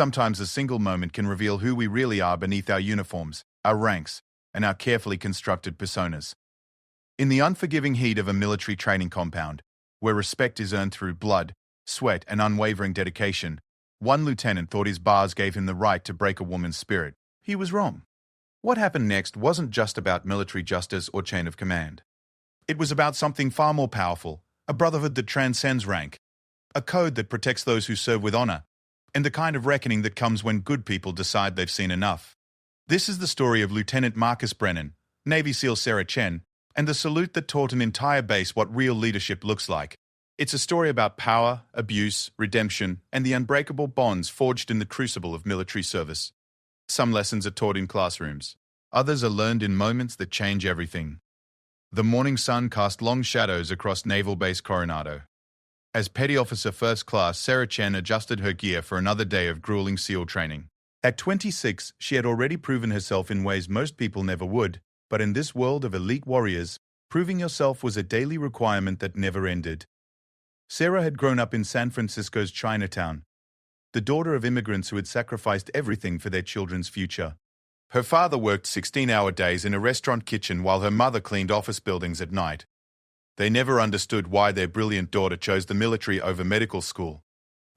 Sometimes a single moment can reveal who we really are beneath our uniforms, our ranks, and our carefully constructed personas. In the unforgiving heat of a military training compound, where respect is earned through blood, sweat, and unwavering dedication, one lieutenant thought his bars gave him the right to break a woman's spirit. He was wrong. What happened next wasn't just about military justice or chain of command. It was about something far more powerful, a brotherhood that transcends rank, a code that protects those who serve with honor, and the kind of reckoning that comes when good people decide they've seen enough. This is the story of Lieutenant Marcus Brennan, Navy SEAL Sarah Chen, and the salute that taught an entire base what real leadership looks like. It's a story about power, abuse, redemption, and the unbreakable bonds forged in the crucible of military service. Some lessons are taught in classrooms. Others are learned in moments that change everything. The morning sun cast long shadows across Naval Base Coronado. As Petty Officer First Class, Sarah Chen adjusted her gear for another day of grueling SEAL training. At 26, she had already proven herself in ways most people never would, but in this world of elite warriors, proving yourself was a daily requirement that never ended. Sarah had grown up in San Francisco's Chinatown, the daughter of immigrants who had sacrificed everything for their children's future. Her father worked 16-hour days in a restaurant kitchen while her mother cleaned office buildings at night. They never understood why their brilliant daughter chose the military over medical school,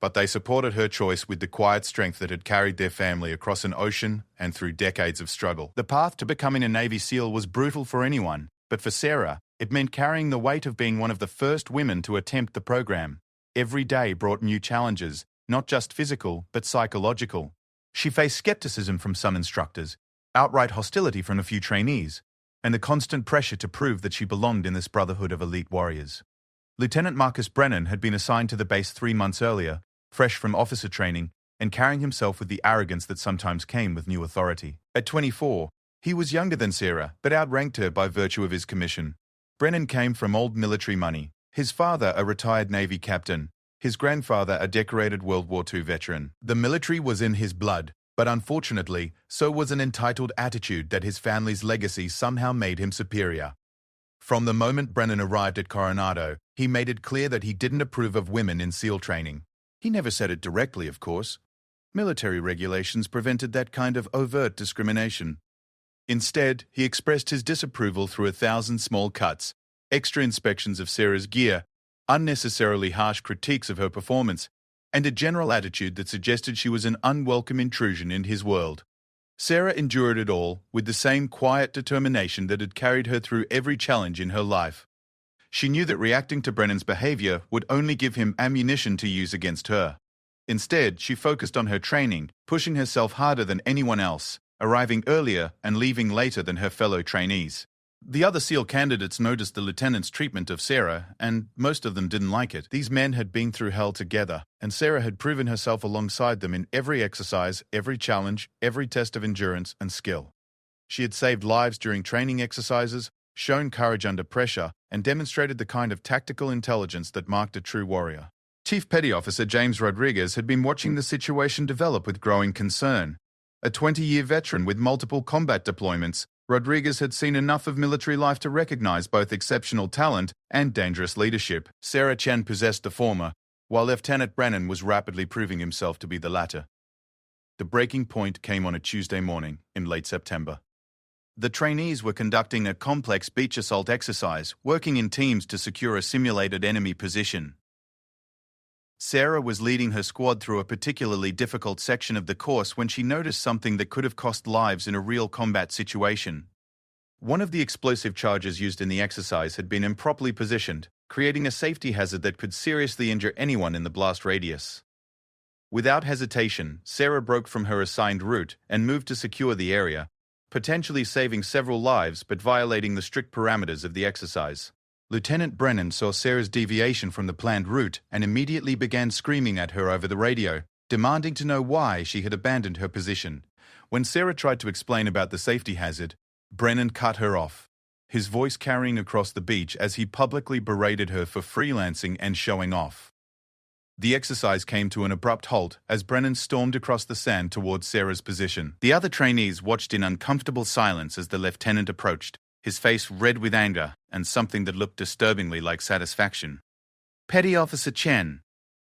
but they supported her choice with the quiet strength that had carried their family across an ocean and through decades of struggle. The path to becoming a Navy SEAL was brutal for anyone, but for Sarah, it meant carrying the weight of being one of the first women to attempt the program. Every day brought new challenges, not just physical, but psychological. She faced skepticism from some instructors, outright hostility from a few trainees, and the constant pressure to prove that she belonged in this brotherhood of elite warriors. Lieutenant Marcus Brennan had been assigned to the base 3 months earlier, fresh from officer training, and carrying himself with the arrogance that sometimes came with new authority. At 24, he was younger than Sarah, but outranked her by virtue of his commission. Brennan came from old military money, his father a retired Navy captain, his grandfather a decorated World War II veteran. The military was in his blood, but unfortunately, so was an entitled attitude that his family's legacy somehow made him superior. From the moment Brennan arrived at Coronado, he made it clear that he didn't approve of women in SEAL training. He never said it directly, of course. Military regulations prevented that kind of overt discrimination. Instead, he expressed his disapproval through 1,000 small cuts, extra inspections of Sarah's gear, unnecessarily harsh critiques of her performance, and a general attitude that suggested she was an unwelcome intrusion in his world. Sarah endured it all with the same quiet determination that had carried her through every challenge in her life. She knew that reacting to Brennan's behavior would only give him ammunition to use against her. Instead, she focused on her training, pushing herself harder than anyone else, arriving earlier and leaving later than her fellow trainees. The other SEAL candidates noticed the lieutenant's treatment of Sarah, and most of them didn't like it. These men had been through hell together, and Sarah had proven herself alongside them in every exercise, every challenge, every test of endurance and skill. She had saved lives during training exercises, shown courage under pressure, and demonstrated the kind of tactical intelligence that marked a true warrior. Chief Petty Officer James Rodriguez had been watching the situation develop with growing concern. A 20-year veteran with multiple combat deployments, Rodriguez had seen enough of military life to recognize both exceptional talent and dangerous leadership. Sarah Chen possessed the former, while Lieutenant Brennan was rapidly proving himself to be the latter. The breaking point came on a Tuesday morning in late September. The trainees were conducting a complex beach assault exercise, working in teams to secure a simulated enemy position. Sarah was leading her squad through a particularly difficult section of the course when she noticed something that could have cost lives in a real combat situation. One of the explosive charges used in the exercise had been improperly positioned, creating a safety hazard that could seriously injure anyone in the blast radius. Without hesitation, Sarah broke from her assigned route and moved to secure the area, potentially saving several lives but violating the strict parameters of the exercise. Lieutenant Brennan saw Sarah's deviation from the planned route and immediately began screaming at her over the radio, demanding to know why she had abandoned her position. When Sarah tried to explain about the safety hazard, Brennan cut her off, his voice carrying across the beach as he publicly berated her for freelancing and showing off. The exercise came to an abrupt halt as Brennan stormed across the sand towards Sarah's position. The other trainees watched in uncomfortable silence as the lieutenant approached, his face red with anger and something that looked disturbingly like satisfaction. "Petty Officer Chen,"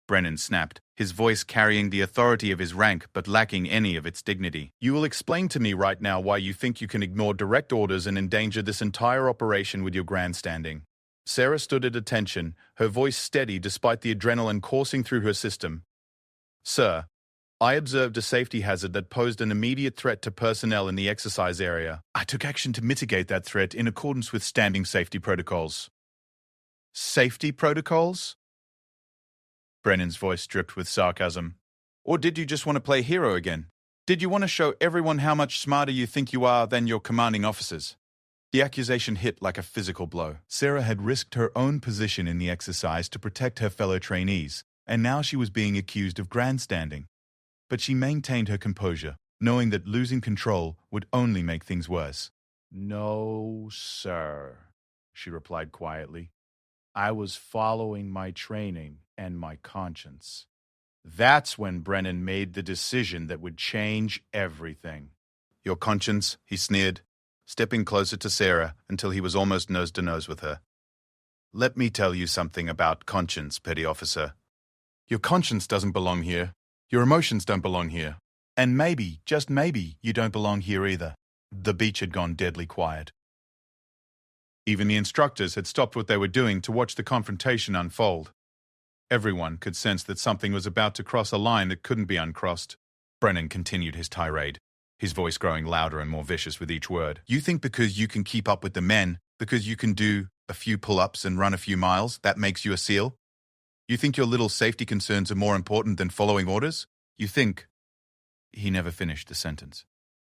Brennan snapped, his voice carrying the authority of his rank but lacking any of its dignity. "You will explain to me right now why you think you can ignore direct orders and endanger this entire operation with your grandstanding." Sarah stood at attention, her voice steady despite the adrenaline coursing through her system. "Sir, I observed a safety hazard that posed an immediate threat to personnel in the exercise area. I took action to mitigate that threat in accordance with standing safety protocols." "Safety protocols?" Brennan's voice dripped with sarcasm. "Or did you just want to play hero again? Did you want to show everyone how much smarter you think you are than your commanding officers?" The accusation hit like a physical blow. Sarah had risked her own position in the exercise to protect her fellow trainees, and now she was being accused of grandstanding. But she maintained her composure, knowing that losing control would only make things worse. "No, sir," she replied quietly. "I was following my training and my conscience." That's when Brennan made the decision that would change everything. "Your conscience?" he sneered, stepping closer to Sarah until he was almost nose to nose with her. "Let me tell you something about conscience, petty officer. Your conscience doesn't belong here. Your emotions don't belong here. And maybe, just maybe, you don't belong here either." The beach had gone deadly quiet. Even the instructors had stopped what they were doing to watch the confrontation unfold. Everyone could sense that something was about to cross a line that couldn't be uncrossed. Brennan continued his tirade, his voice growing louder and more vicious with each word. "You think because you can keep up with the men, because you can do a few pull-ups and run a few miles, that makes you a SEAL? You think your little safety concerns are more important than following orders? You think—" He never finished the sentence.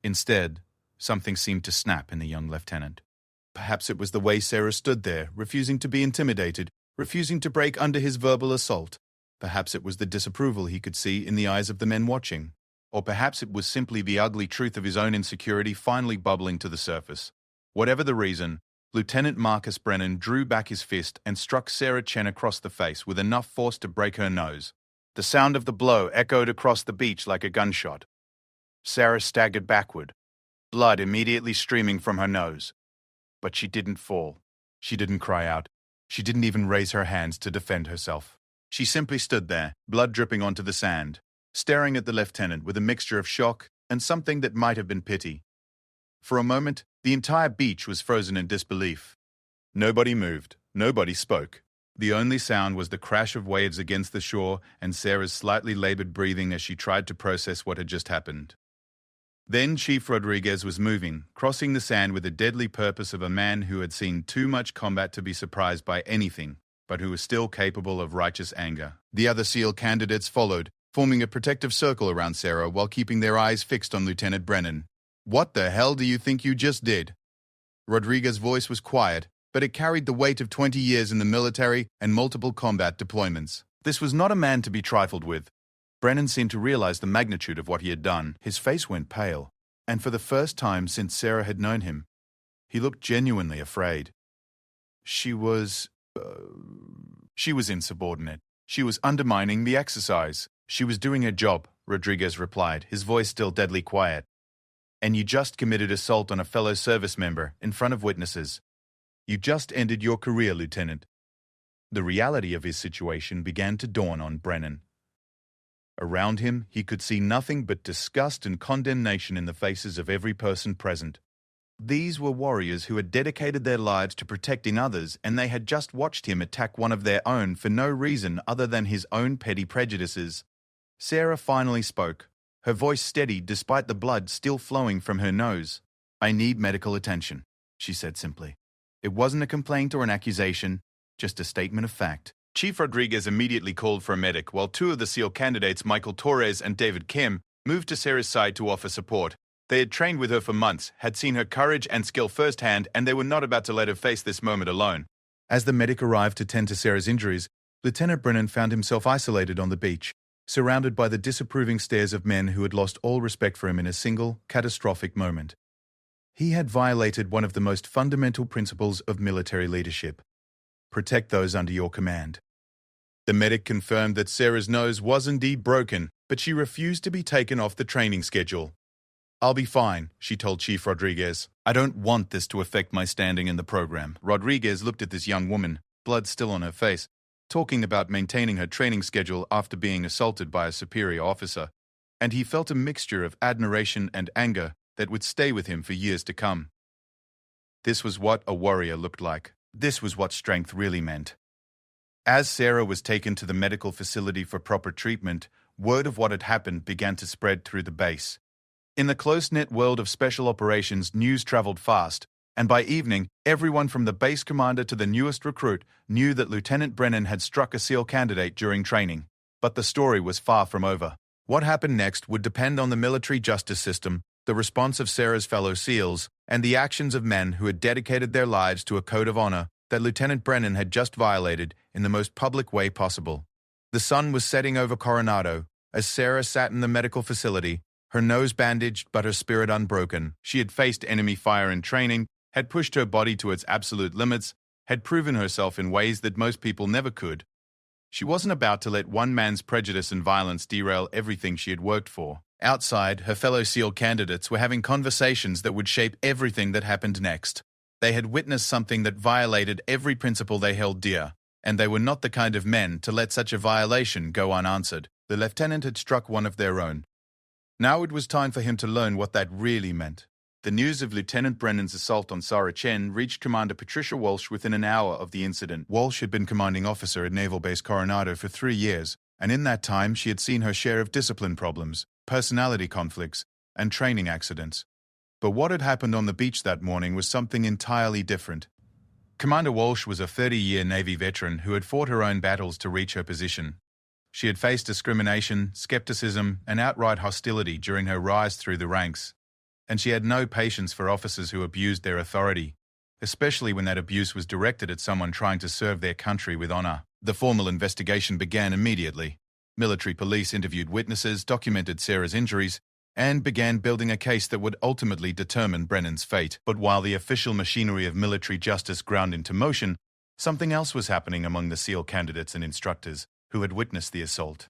Instead, something seemed to snap in the young lieutenant. Perhaps it was the way Sarah stood there, refusing to be intimidated, refusing to break under his verbal assault. Perhaps it was the disapproval he could see in the eyes of the men watching. Or perhaps it was simply the ugly truth of his own insecurity finally bubbling to the surface. Whatever the reason, Lieutenant Marcus Brennan drew back his fist and struck Sarah Chen across the face with enough force to break her nose. The sound of the blow echoed across the beach like a gunshot. Sarah staggered backward, blood immediately streaming from her nose. But she didn't fall. She didn't cry out. She didn't even raise her hands to defend herself. She simply stood there, blood dripping onto the sand, staring at the lieutenant with a mixture of shock and something that might have been pity. For a moment, the entire beach was frozen in disbelief. Nobody moved. Nobody spoke. The only sound was the crash of waves against the shore and Sarah's slightly labored breathing as she tried to process what had just happened. Then Chief Rodriguez was moving, crossing the sand with the deadly purpose of a man who had seen too much combat to be surprised by anything, but who was still capable of righteous anger. The other SEAL candidates followed, forming a protective circle around Sarah while keeping their eyes fixed on Lieutenant Brennan. "What the hell do you think you just did?" Rodriguez's voice was quiet, but it carried the weight of 20 years in the military and multiple combat deployments. This was not a man to be trifled with. Brennan seemed to realize the magnitude of what he had done. His face went pale, and for the first time since Sarah had known him, he looked genuinely afraid. She was insubordinate. She was undermining the exercise. "She was doing her job," Rodriguez replied, his voice still deadly quiet. "And you just committed assault on a fellow service member in front of witnesses. You just ended your career, Lieutenant." The reality of his situation began to dawn on Brennan. Around him, he could see nothing but disgust and condemnation in the faces of every person present. These were warriors who had dedicated their lives to protecting others, and they had just watched him attack one of their own for no reason other than his own petty prejudices. Sarah finally spoke, her voice steady despite the blood still flowing from her nose. "I need medical attention," she said simply. It wasn't a complaint or an accusation, just a statement of fact. Chief Rodriguez immediately called for a medic, while two of the SEAL candidates, Michael Torres and David Kim, moved to Sarah's side to offer support. They had trained with her for months, had seen her courage and skill firsthand, and they were not about to let her face this moment alone. As the medic arrived to tend to Sarah's injuries, Lieutenant Brennan found himself isolated on the beach, surrounded by the disapproving stares of men who had lost all respect for him in a single, catastrophic moment. He had violated one of the most fundamental principles of military leadership: protect those under your command. The medic confirmed that Sarah's nose was indeed broken, but she refused to be taken off the training schedule. "I'll be fine," she told Chief Rodriguez. "I don't want this to affect my standing in the program." Rodriguez looked at this young woman, blood still on her face, talking about maintaining her training schedule after being assaulted by a superior officer, and he felt a mixture of admiration and anger that would stay with him for years to come. This was what a warrior looked like. This was what strength really meant. As Sarah was taken to the medical facility for proper treatment, word of what had happened began to spread through the base. In the close-knit world of special operations, news traveled fast, and by evening, everyone from the base commander to the newest recruit knew that Lieutenant Brennan had struck a SEAL candidate during training. But the story was far from over. What happened next would depend on the military justice system, the response of Sarah's fellow SEALs, and the actions of men who had dedicated their lives to a code of honor that Lieutenant Brennan had just violated in the most public way possible. The sun was setting over Coronado as Sarah sat in the medical facility, her nose bandaged but her spirit unbroken. She had faced enemy fire in training, had pushed her body to its absolute limits, had proven herself in ways that most people never could. She wasn't about to let one man's prejudice and violence derail everything she had worked for. Outside, her fellow SEAL candidates were having conversations that would shape everything that happened next. They had witnessed something that violated every principle they held dear, and they were not the kind of men to let such a violation go unanswered. The lieutenant had struck one of their own. Now it was time for him to learn what that really meant. The news of Lieutenant Brennan's assault on Sarah Chen reached Commander Patricia Walsh within an hour of the incident. Walsh had been commanding officer at Naval Base Coronado for 3 years, and in that time she had seen her share of discipline problems, personality conflicts, and training accidents. But what had happened on the beach that morning was something entirely different. Commander Walsh was a 30-year Navy veteran who had fought her own battles to reach her position. She had faced discrimination, skepticism, and outright hostility during her rise through the ranks. And she had no patience for officers who abused their authority, especially when that abuse was directed at someone trying to serve their country with honor. The formal investigation began immediately. Military police interviewed witnesses, documented Sarah's injuries, and began building a case that would ultimately determine Brennan's fate. But while the official machinery of military justice ground into motion, something else was happening among the SEAL candidates and instructors who had witnessed the assault.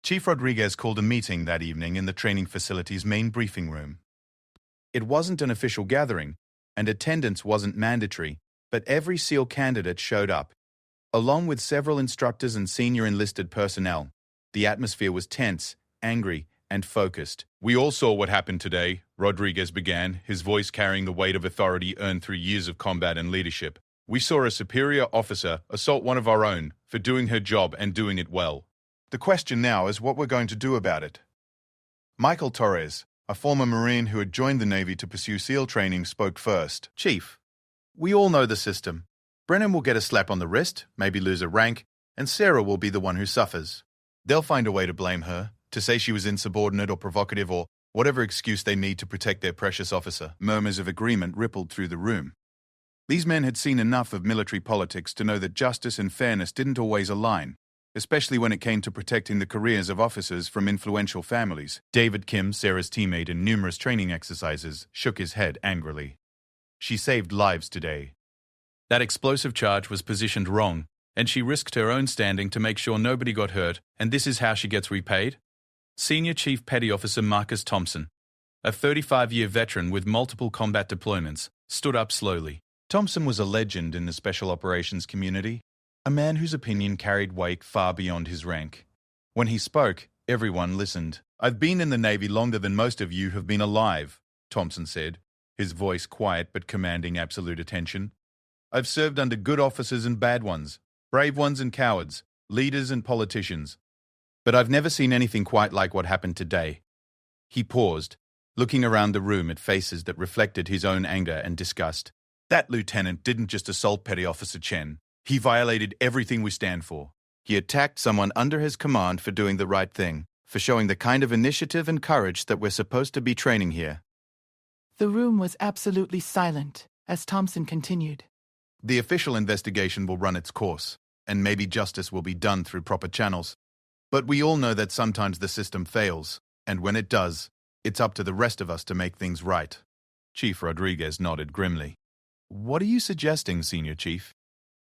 Chief Rodriguez called a meeting that evening in the training facility's main briefing room. It wasn't an official gathering, and attendance wasn't mandatory, but every SEAL candidate showed up. Along with several instructors and senior enlisted personnel, the atmosphere was tense, angry, and focused. "We all saw what happened today," Rodriguez began, his voice carrying the weight of authority earned through years of combat and leadership. "We saw a superior officer assault one of our own for doing her job and doing it well. The question now is what we're going to do about it." Michael Torres, a former Marine who had joined the Navy to pursue SEAL training, spoke first. "Chief, we all know the system. Brennan will get a slap on the wrist, maybe lose a rank, and Sarah will be the one who suffers. They'll find a way to blame her, to say she was insubordinate or provocative or whatever excuse they need to protect their precious officer." Murmurs of agreement rippled through the room. These men had seen enough of military politics to know that justice and fairness didn't always align, especially when it came to protecting the careers of officers from influential families. David Kim, Sarah's teammate in numerous training exercises, shook his head angrily. "She saved lives today. That explosive charge was positioned wrong, and she risked her own standing to make sure nobody got hurt, and this is how she gets repaid?" Senior Chief Petty Officer Marcus Thompson, a 35-year veteran with multiple combat deployments, stood up slowly. Thompson was a legend in the special operations community, a man whose opinion carried weight far beyond his rank. When he spoke, everyone listened. "I've been in the Navy longer than most of you have been alive," Thompson said, his voice quiet but commanding absolute attention. "I've served under good officers and bad ones, brave ones and cowards, leaders and politicians. But I've never seen anything quite like what happened today." He paused, looking around the room at faces that reflected his own anger and disgust. "That lieutenant didn't just assault Petty Officer Chen. He violated everything we stand for. He attacked someone under his command for doing the right thing, for showing the kind of initiative and courage that we're supposed to be training here." The room was absolutely silent as Thompson continued. "The official investigation will run its course, and maybe justice will be done through proper channels. But we all know that sometimes the system fails, and when it does, it's up to the rest of us to make things right." Chief Rodriguez nodded grimly. "What are you suggesting, Senior Chief?"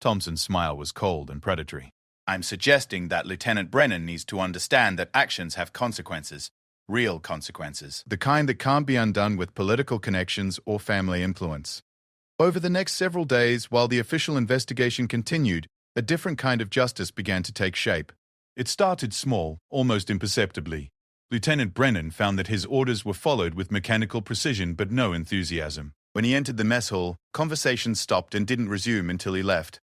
Thompson's smile was cold and predatory. "I'm suggesting that Lieutenant Brennan needs to understand that actions have consequences, real consequences. The kind that can't be undone with political connections or family influence." Over the next several days, while the official investigation continued, A different kind of justice began to take shape. It started small, almost imperceptibly. Lieutenant Brennan found that his orders were followed with mechanical precision but no enthusiasm. When he entered the mess hall, conversations stopped and didn't resume until he left.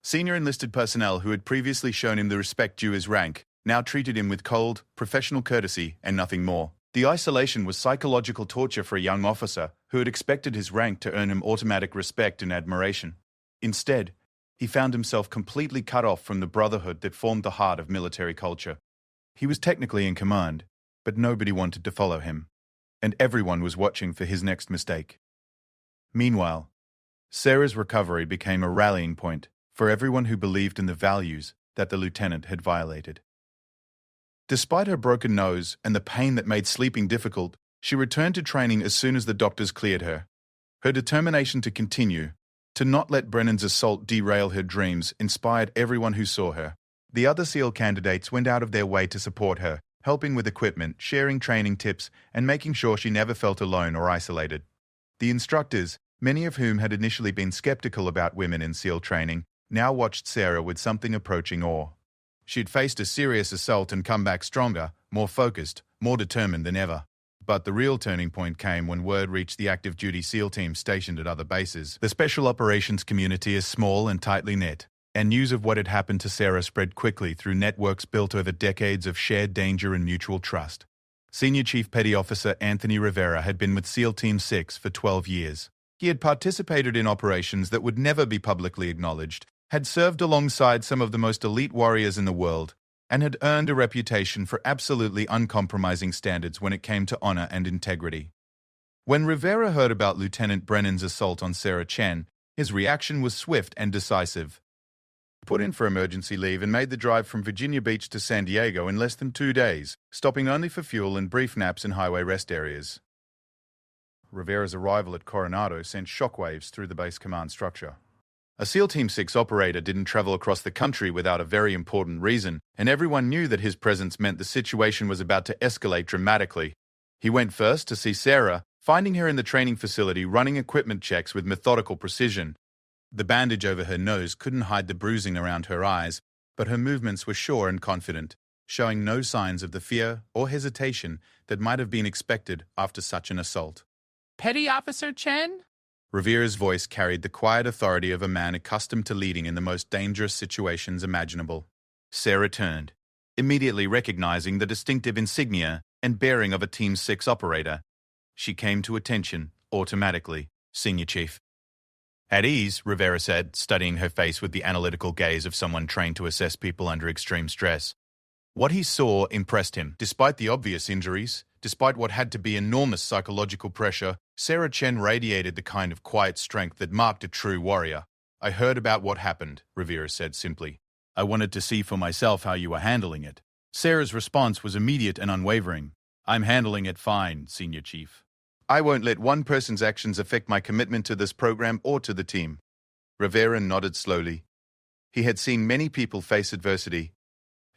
Senior enlisted personnel who had previously shown him the respect due his rank now treated him with cold, professional courtesy and nothing more. The isolation was psychological torture for a young officer who had expected his rank to earn him automatic respect and admiration. Instead, he found himself completely cut off from the brotherhood that formed the heart of military culture. He was technically in command, but nobody wanted to follow him, and everyone was watching for his next mistake. Meanwhile, Sarah's recovery became a rallying point for everyone who believed in the values that the lieutenant had violated. Despite her broken nose and the pain that made sleeping difficult, she returned to training as soon as the doctors cleared her. Her determination to continue, to not let Brennan's assault derail her dreams, inspired everyone who saw her. The other SEAL candidates went out of their way to support her, helping with equipment, sharing training tips, and making sure she never felt alone or isolated. The instructors, many of whom had initially been skeptical about women in SEAL training, now watched Sarah with something approaching awe. She'd faced a serious assault and come back stronger, more focused, more determined than ever. But the real turning point came when word reached the active duty SEAL teams stationed at other bases. The special operations community is small and tightly knit, and news of what had happened to Sarah spread quickly through networks built over decades of shared danger and mutual trust. Senior Chief Petty Officer Anthony Rivera had been with SEAL Team 6 for 12 years. He had participated in operations that would never be publicly acknowledged, had served alongside some of the most elite warriors in the world, and had earned a reputation for absolutely uncompromising standards when it came to honor and integrity. When Rivera heard about Lieutenant Brennan's assault on Sarah Chen, his reaction was swift and decisive. He put in for emergency leave and made the drive from Virginia Beach to San Diego in less than 2 days, stopping only for fuel and brief naps in highway rest areas. Rivera's arrival at Coronado sent shockwaves through the base command structure. A SEAL Team 6 operator didn't travel across the country without a very important reason, and everyone knew that his presence meant the situation was about to escalate dramatically. He went first to see Sarah, finding her in the training facility running equipment checks with methodical precision. The bandage over her nose couldn't hide the bruising around her eyes, but her movements were sure and confident, showing no signs of the fear or hesitation that might have been expected after such an assault. Petty Officer Chen? Rivera's voice carried the quiet authority of a man accustomed to leading in the most dangerous situations imaginable. Sarah turned, immediately recognizing the distinctive insignia and bearing of a Team 6 operator. She came to attention, automatically. Senior Chief. At ease, Rivera said, studying her face with the analytical gaze of someone trained to assess people under extreme stress. What he saw impressed him. Despite the obvious injuries, despite what had to be enormous psychological pressure, Sarah Chen radiated the kind of quiet strength that marked a true warrior. I heard about what happened, Rivera said simply. I wanted to see for myself how you were handling it. Sarah's response was immediate and unwavering. I'm handling it fine, Senior Chief. I won't let one person's actions affect my commitment to this program or to the team. Rivera nodded slowly. He had seen many people face adversity,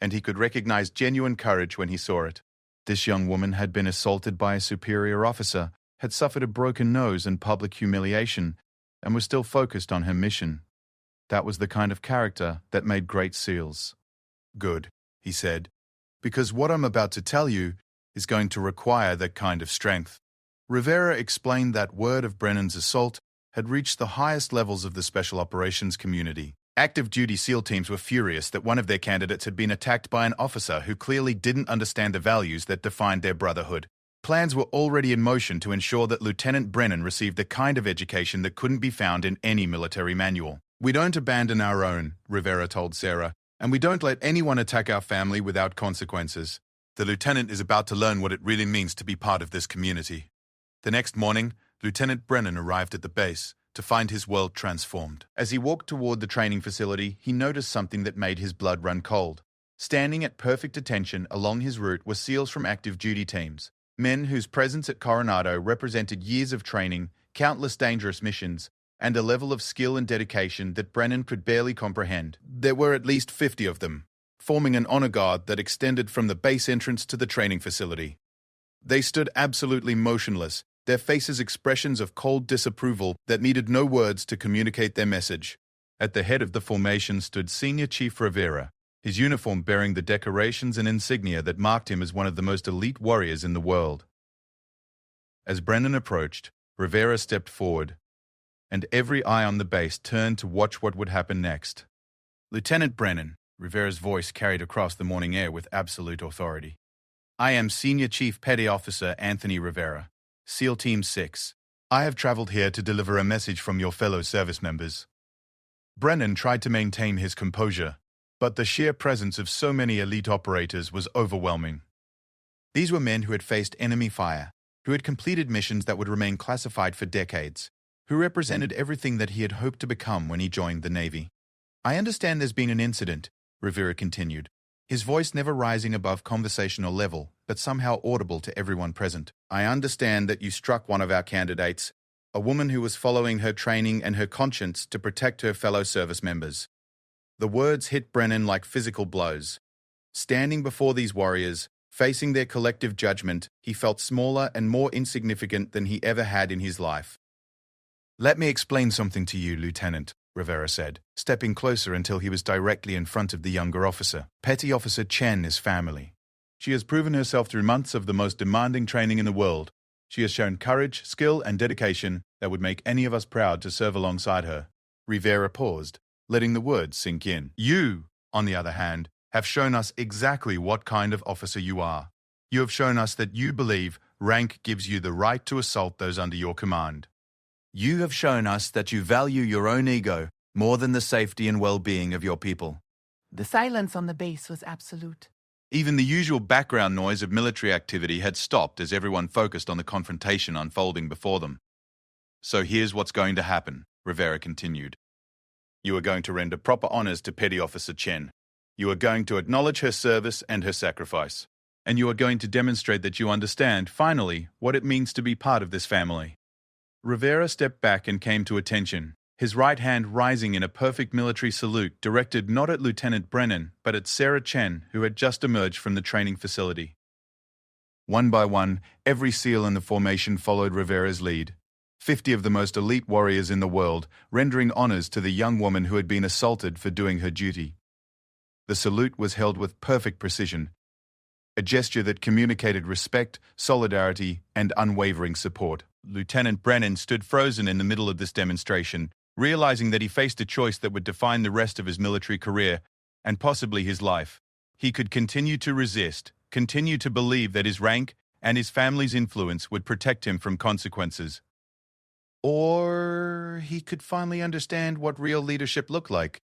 and he could recognize genuine courage when he saw it. This young woman had been assaulted by a superior officer, had suffered a broken nose and public humiliation, and was still focused on her mission. That was the kind of character that made great SEALs. Good, he said, because what I'm about to tell you is going to require that kind of strength. Rivera explained that word of Brennan's assault had reached the highest levels of the special operations community. Active duty SEAL teams were furious that one of their candidates had been attacked by an officer who clearly didn't understand the values that defined their brotherhood. Plans were already in motion to ensure that Lieutenant Brennan received the kind of education that couldn't be found in any military manual. We don't abandon our own, Rivera told Sarah, and we don't let anyone attack our family without consequences. The lieutenant is about to learn what it really means to be part of this community. The next morning, Lieutenant Brennan arrived at the base to find his world transformed. As he walked toward the training facility, he noticed something that made his blood run cold. Standing at perfect attention along his route were SEALs from active duty teams, men whose presence at Coronado represented years of training, countless dangerous missions, and a level of skill and dedication that Brennan could barely comprehend. There were at least 50 of them, forming an honor guard that extended from the base entrance to the training facility. They stood absolutely motionless, their faces expressions of cold disapproval that needed no words to communicate their message. At the head of the formation stood Senior Chief Rivera, his uniform bearing the decorations and insignia that marked him as one of the most elite warriors in the world. As Brennan approached, Rivera stepped forward, and every eye on the base turned to watch what would happen next. "Lieutenant Brennan," Rivera's voice carried across the morning air with absolute authority. "I am Senior Chief Petty Officer Anthony Rivera, SEAL Team 6. I have traveled here to deliver a message from your fellow service members." Brennan tried to maintain his composure, but the sheer presence of so many elite operators was overwhelming. These were men who had faced enemy fire, who had completed missions that would remain classified for decades, who represented everything that he had hoped to become when he joined the Navy. "I understand there's been an incident," Rivera continued, his voice never rising above conversational level, but somehow audible to everyone present. "I understand that you struck one of our candidates, a woman who was following her training and her conscience to protect her fellow service members." The words hit Brennan like physical blows. Standing before these warriors, facing their collective judgment, he felt smaller and more insignificant than he ever had in his life. "Let me explain something to you, Lieutenant," Rivera said, stepping closer until he was directly in front of the younger officer. "Petty Officer Chen is family. She has proven herself through months of the most demanding training in the world. She has shown courage, skill, and dedication that would make any of us proud to serve alongside her." Rivera paused, letting the words sink in. "You, on the other hand, have shown us exactly what kind of officer you are. You have shown us that you believe rank gives you the right to assault those under your command. You have shown us that you value your own ego more than the safety and well-being of your people." The silence on the base was absolute. Even the usual background noise of military activity had stopped as everyone focused on the confrontation unfolding before them. "So here's what's going to happen," Rivera continued. "You are going to render proper honors to Petty Officer Chen. You are going to acknowledge her service and her sacrifice. And you are going to demonstrate that you understand, finally, what it means to be part of this family." Rivera stepped back and came to attention, his right hand rising in a perfect military salute directed not at Lieutenant Brennan, but at Sarah Chen, who had just emerged from the training facility. One by one, every SEAL in the formation followed Rivera's lead. 50 of the most elite warriors in the world, rendering honors to the young woman who had been assaulted for doing her duty. The salute was held with perfect precision, a gesture that communicated respect, solidarity, and unwavering support. Lieutenant Brennan stood frozen in the middle of this demonstration, realizing that he faced a choice that would define the rest of his military career, and possibly his life. He could continue to resist, continue to believe that his rank and his family's influence would protect him from consequences. Or he could finally understand what real leadership looked like.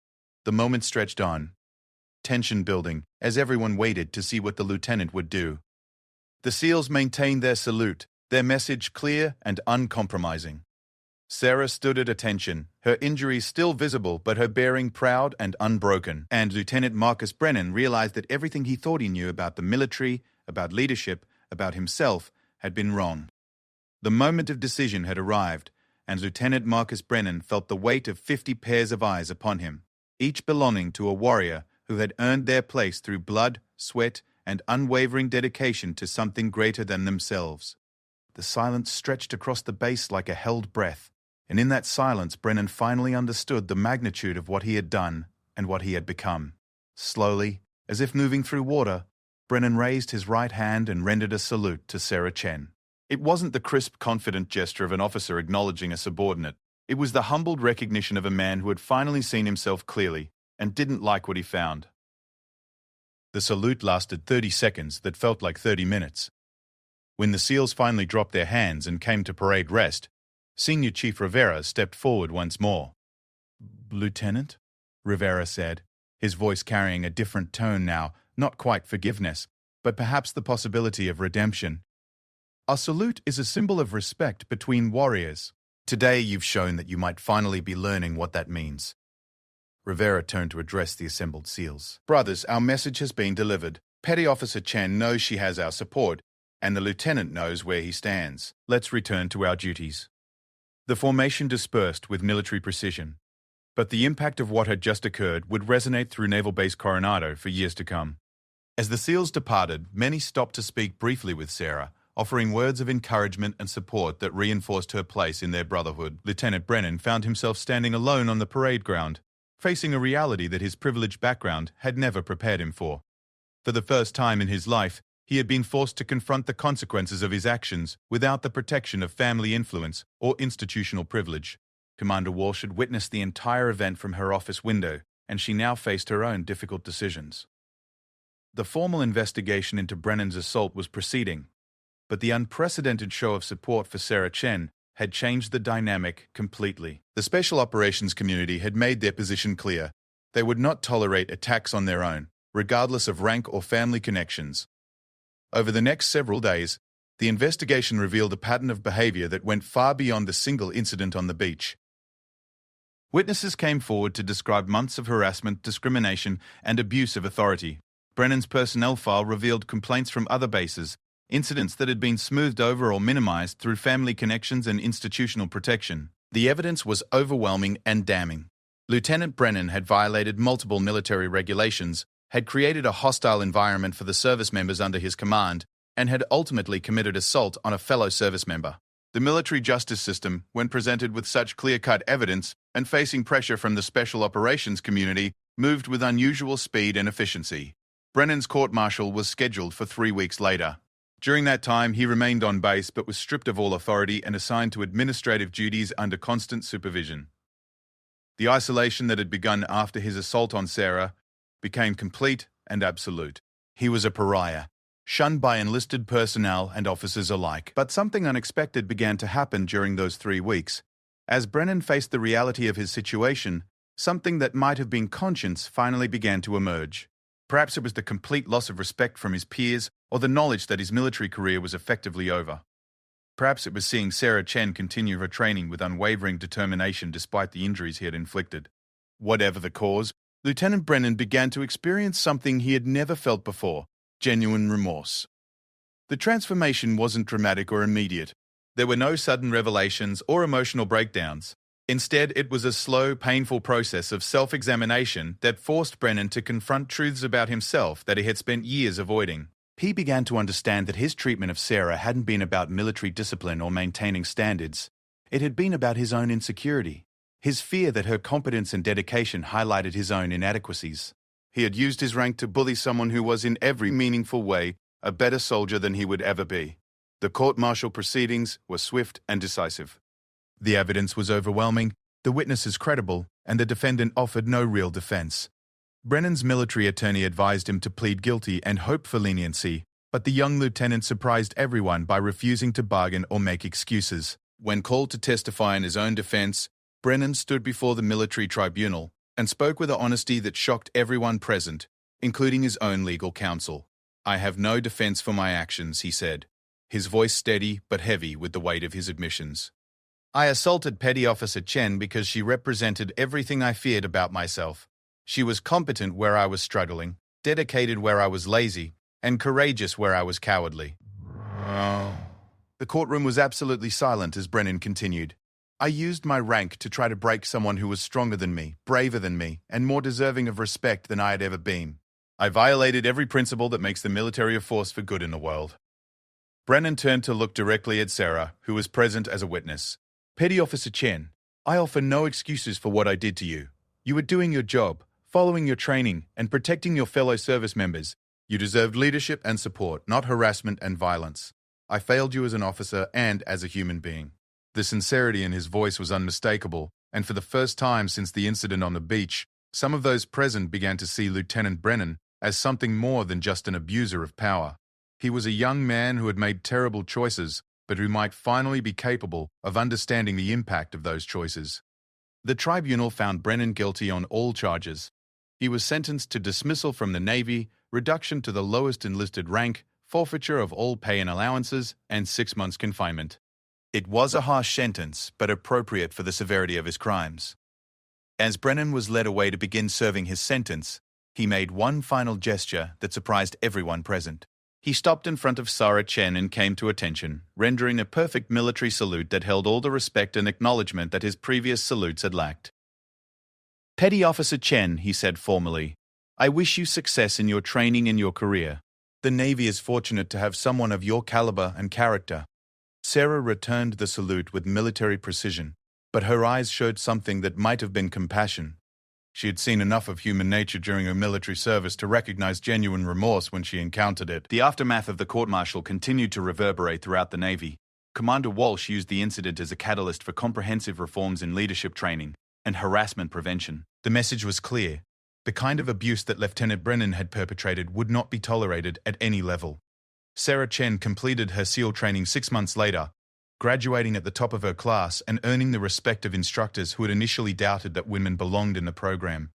The moment stretched on, tension building, as everyone waited to see what the lieutenant would do. The SEALs maintained their salute, their message clear and uncompromising. Sarah stood at attention, her injuries still visible but her bearing proud and unbroken. And Lieutenant Marcus Brennan realized that everything he thought he knew about the military, about leadership, about himself, had been wrong. The moment of decision had arrived, and Lieutenant Marcus Brennan felt the weight of 50 pairs of eyes upon him, each belonging to a warrior who had earned their place through blood, sweat, and unwavering dedication to something greater than themselves. The silence stretched across the base like a held breath, and in that silence Brennan finally understood the magnitude of what he had done and what he had become. Slowly, as if moving through water, Brennan raised his right hand and rendered a salute to Sarah Chen. It wasn't the crisp, confident gesture of an officer acknowledging a subordinate. It was the humbled recognition of a man who had finally seen himself clearly and didn't like what he found. The salute lasted 30 seconds that felt like 30 minutes. When the SEALs finally dropped their hands and came to parade rest, Senior Chief Rivera stepped forward once more. "Lieutenant?" Rivera said, his voice carrying a different tone now, not quite forgiveness, but perhaps the possibility of redemption. "Our salute is a symbol of respect between warriors. Today you've shown that you might finally be learning what that means." Rivera turned to address the assembled SEALs. "Brothers, our message has been delivered. Petty Officer Chen knows she has our support, and the lieutenant knows where he stands. Let's return to our duties." The formation dispersed with military precision, but the impact of what had just occurred would resonate through Naval Base Coronado for years to come. As the SEALs departed, many stopped to speak briefly with Sarah, offering words of encouragement and support that reinforced her place in their brotherhood. Lieutenant Brennan found himself standing alone on the parade ground, facing a reality that his privileged background had never prepared him for. For the first time in his life, he had been forced to confront the consequences of his actions without the protection of family influence or institutional privilege. Commander Walsh had witnessed the entire event from her office window, and she now faced her own difficult decisions. The formal investigation into Brennan's assault was proceeding, but the unprecedented show of support for Sarah Chen had changed the dynamic completely. The special operations community had made their position clear. They would not tolerate attacks on their own, regardless of rank or family connections. Over the next several days, the investigation revealed a pattern of behavior that went far beyond the single incident on the beach. Witnesses came forward to describe months of harassment, discrimination, and abuse of authority. Brennan's personnel file revealed complaints from other bases, incidents that had been smoothed over or minimized through family connections and institutional protection. The evidence was overwhelming and damning. Lieutenant Brennan had violated multiple military regulations, had created a hostile environment for the service members under his command, and had ultimately committed assault on a fellow service member. The military justice system, when presented with such clear-cut evidence and facing pressure from the special operations community, moved with unusual speed and efficiency. Brennan's court-martial was scheduled for 3 weeks later. During that time, he remained on base but was stripped of all authority and assigned to administrative duties under constant supervision. The isolation that had begun after his assault on Sarah became complete and absolute. He was a pariah, shunned by enlisted personnel and officers alike. But something unexpected began to happen during those 3 weeks. As Brennan faced the reality of his situation, something that might have been conscience finally began to emerge. Perhaps it was the complete loss of respect from his peers or the knowledge that his military career was effectively over. Perhaps it was seeing Sarah Chen continue her training with unwavering determination despite the injuries he had inflicted. Whatever the cause, Lieutenant Brennan began to experience something he had never felt before: genuine remorse. The transformation wasn't dramatic or immediate. There were no sudden revelations or emotional breakdowns. Instead, it was a slow, painful process of self-examination that forced Brennan to confront truths about himself that he had spent years avoiding. He began to understand that his treatment of Sarah hadn't been about military discipline or maintaining standards. It had been about his own insecurity, his fear that her competence and dedication highlighted his own inadequacies. He had used his rank to bully someone who was in every meaningful way a better soldier than he would ever be. The court-martial proceedings were swift and decisive. The evidence was overwhelming, the witnesses credible, and the defendant offered no real defense. Brennan's military attorney advised him to plead guilty and hope for leniency, but the young lieutenant surprised everyone by refusing to bargain or make excuses. When called to testify in his own defense, Brennan stood before the military tribunal and spoke with an honesty that shocked everyone present, including his own legal counsel. "I have no defense for my actions," he said, his voice steady but heavy with the weight of his admissions. "I assaulted Petty Officer Chen because she represented everything I feared about myself. She was competent where I was struggling, dedicated where I was lazy, and courageous where I was cowardly." The courtroom was absolutely silent as Brennan continued. "I used my rank to try to break someone who was stronger than me, braver than me, and more deserving of respect than I had ever been. I violated every principle that makes the military a force for good in the world." Brennan turned to look directly at Sarah, who was present as a witness. "Petty Officer Chen, I offer no excuses for what I did to you. You were doing your job, following your training, and protecting your fellow service members. You deserved leadership and support, not harassment and violence. I failed you as an officer and as a human being." The sincerity in his voice was unmistakable, and for the first time since the incident on the beach, some of those present began to see Lieutenant Brennan as something more than just an abuser of power. He was a young man who had made terrible choices, but who might finally be capable of understanding the impact of those choices. The tribunal found Brennan guilty on all charges. He was sentenced to dismissal from the Navy, reduction to the lowest enlisted rank, forfeiture of all pay and allowances, and 6 months confinement. It was a harsh sentence, but appropriate for the severity of his crimes. As Brennan was led away to begin serving his sentence, he made one final gesture that surprised everyone present. He stopped in front of Sarah Chen and came to attention, rendering a perfect military salute that held all the respect and acknowledgement that his previous salutes had lacked. "Petty Officer Chen," he said formally, "I wish you success in your training and your career. The Navy is fortunate to have someone of your caliber and character." Sarah returned the salute with military precision, but her eyes showed something that might have been compassion. She had seen enough of human nature during her military service to recognize genuine remorse when she encountered it. The aftermath of the court-martial continued to reverberate throughout the Navy. Commander Walsh used the incident as a catalyst for comprehensive reforms in leadership training and harassment prevention. The message was clear. The kind of abuse that Lieutenant Brennan had perpetrated would not be tolerated at any level. Sarah Chen completed her SEAL training 6 months later, graduating at the top of her class and earning the respect of instructors who had initially doubted that women belonged in the program.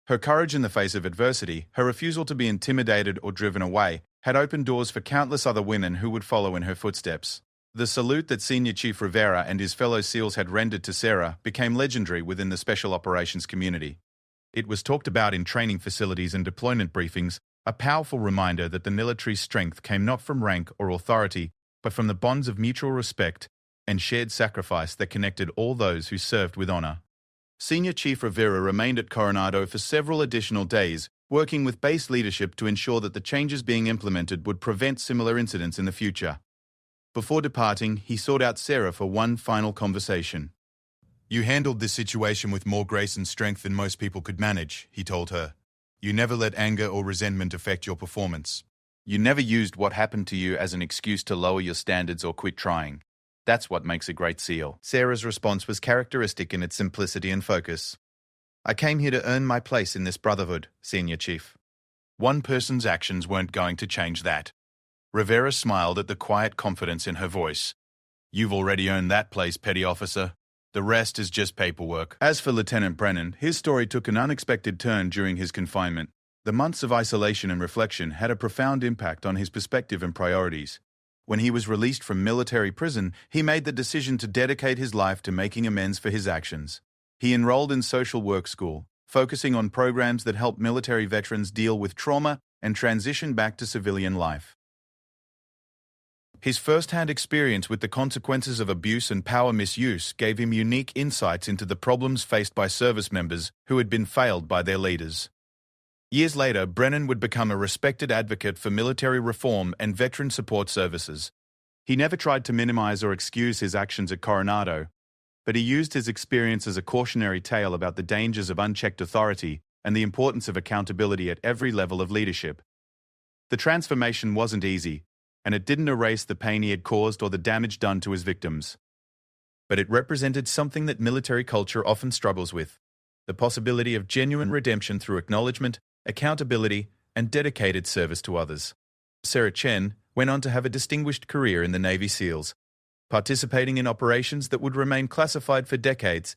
Her courage in the face of adversity, her refusal to be intimidated or driven away, had opened doors for countless other women who would follow in her footsteps. The salute that Senior Chief Rivera and his fellow SEALs had rendered to Sarah became legendary within the Special Operations community. It was talked about in training facilities and deployment briefings, a powerful reminder that the military's strength came not from rank or authority, but from the bonds of mutual respect and shared sacrifice that connected all those who served with honor. Senior Chief Rivera remained at Coronado for several additional days, working with base leadership to ensure that the changes being implemented would prevent similar incidents in the future. Before departing, he sought out Sarah for one final conversation. "You handled this situation with more grace and strength than most people could manage," he told her. "You never let anger or resentment affect your performance. You never used what happened to you as an excuse to lower your standards or quit trying. That's what makes a great SEAL." Sarah's response was characteristic in its simplicity and focus. "I came here to earn my place in this brotherhood, Senior Chief. One person's actions weren't going to change that." Rivera smiled at the quiet confidence in her voice. "You've already earned that place, Petty Officer. The rest is just paperwork." As for Lieutenant Brennan, his story took an unexpected turn during his confinement. The months of isolation and reflection had a profound impact on his perspective and priorities. When he was released from military prison, he made the decision to dedicate his life to making amends for his actions. He enrolled in social work school, focusing on programs that help military veterans deal with trauma and transition back to civilian life. His first-hand experience with the consequences of abuse and power misuse gave him unique insights into the problems faced by service members who had been failed by their leaders. Years later, Brennan would become a respected advocate for military reform and veteran support services. He never tried to minimize or excuse his actions at Coronado, but he used his experience as a cautionary tale about the dangers of unchecked authority and the importance of accountability at every level of leadership. The transformation wasn't easy, and it didn't erase the pain he had caused or the damage done to his victims. But it represented something that military culture often struggles with: the possibility of genuine redemption through acknowledgement, accountability, and dedicated service to others. Sarah Chen went on to have a distinguished career in the Navy SEALs, participating in operations that would remain classified for decades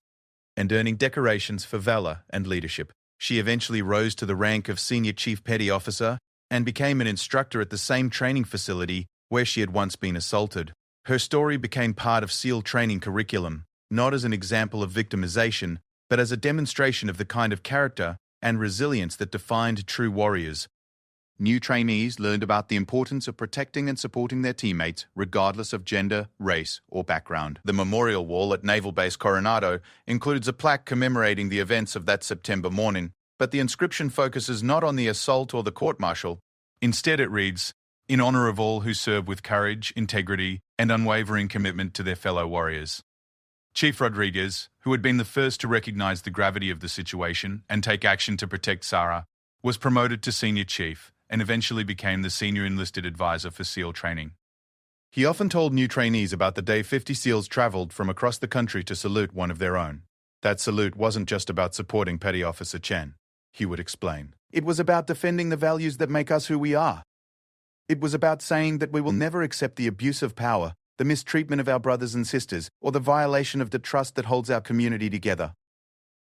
and earning decorations for valor and leadership. She eventually rose to the rank of Senior Chief Petty Officer and became an instructor at the same training facility where she had once been assaulted. Her story became part of SEAL training curriculum, not as an example of victimization, but as a demonstration of the kind of character and resilience that defined true warriors. New trainees learned about the importance of protecting and supporting their teammates, regardless of gender, race, or background. The memorial wall at Naval Base Coronado includes a plaque commemorating the events of that September morning, but the inscription focuses not on the assault or the court-martial. Instead it reads, "In honor of all who serve with courage, integrity, and unwavering commitment to their fellow warriors." Chief Rodriguez, who had been the first to recognize the gravity of the situation and take action to protect Sarah, was promoted to Senior Chief and eventually became the Senior Enlisted Advisor for SEAL training. He often told new trainees about the day 50 SEALs traveled from across the country to salute one of their own. That salute wasn't just about supporting Petty Officer Chen, he would explain. It was about defending the values that make us who we are. It was about saying that we will never accept the abuse of power, the mistreatment of our brothers and sisters, or the violation of the trust that holds our community together.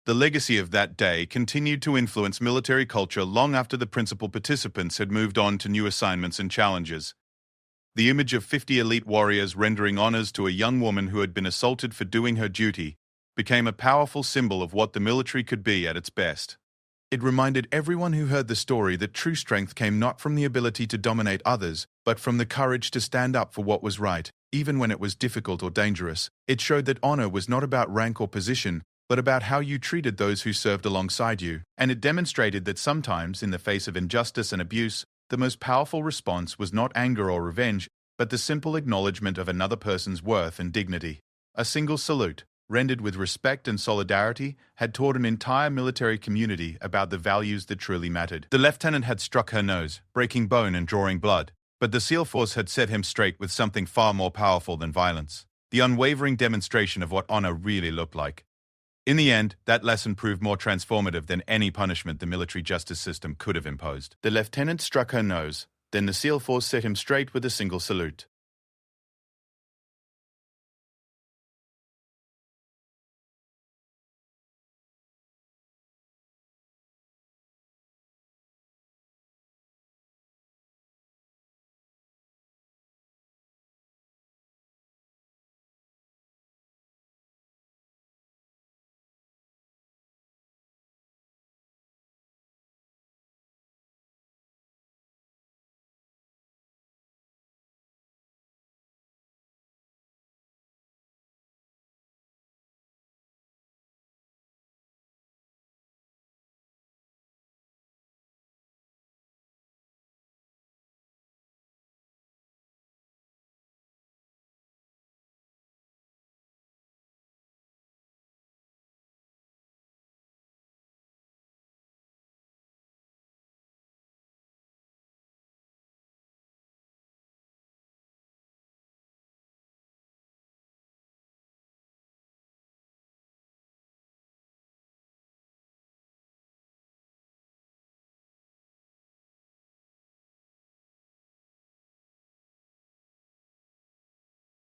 The legacy of that day continued to influence military culture long after the principal participants had moved on to new assignments and challenges. The image of 50 elite warriors rendering honors to a young woman who had been assaulted for doing her duty became a powerful symbol of what the military could be at its best. It reminded everyone who heard the story that true strength came not from the ability to dominate others, but from the courage to stand up for what was right, even when it was difficult or dangerous. It showed that honor was not about rank or position, but about how you treated those who served alongside you. And it demonstrated that sometimes, in the face of injustice and abuse, the most powerful response was not anger or revenge, but the simple acknowledgement of another person's worth and dignity. A single salute, rendered with respect and solidarity, had taught an entire military community about the values that truly mattered. The lieutenant had struck her nose, breaking bone and drawing blood, but the SEAL Force had set him straight with something far more powerful than violence, the unwavering demonstration of what honor really looked like. In the end, that lesson proved more transformative than any punishment the military justice system could have imposed. The lieutenant struck her nose, then the SEAL Force set him straight with a single salute.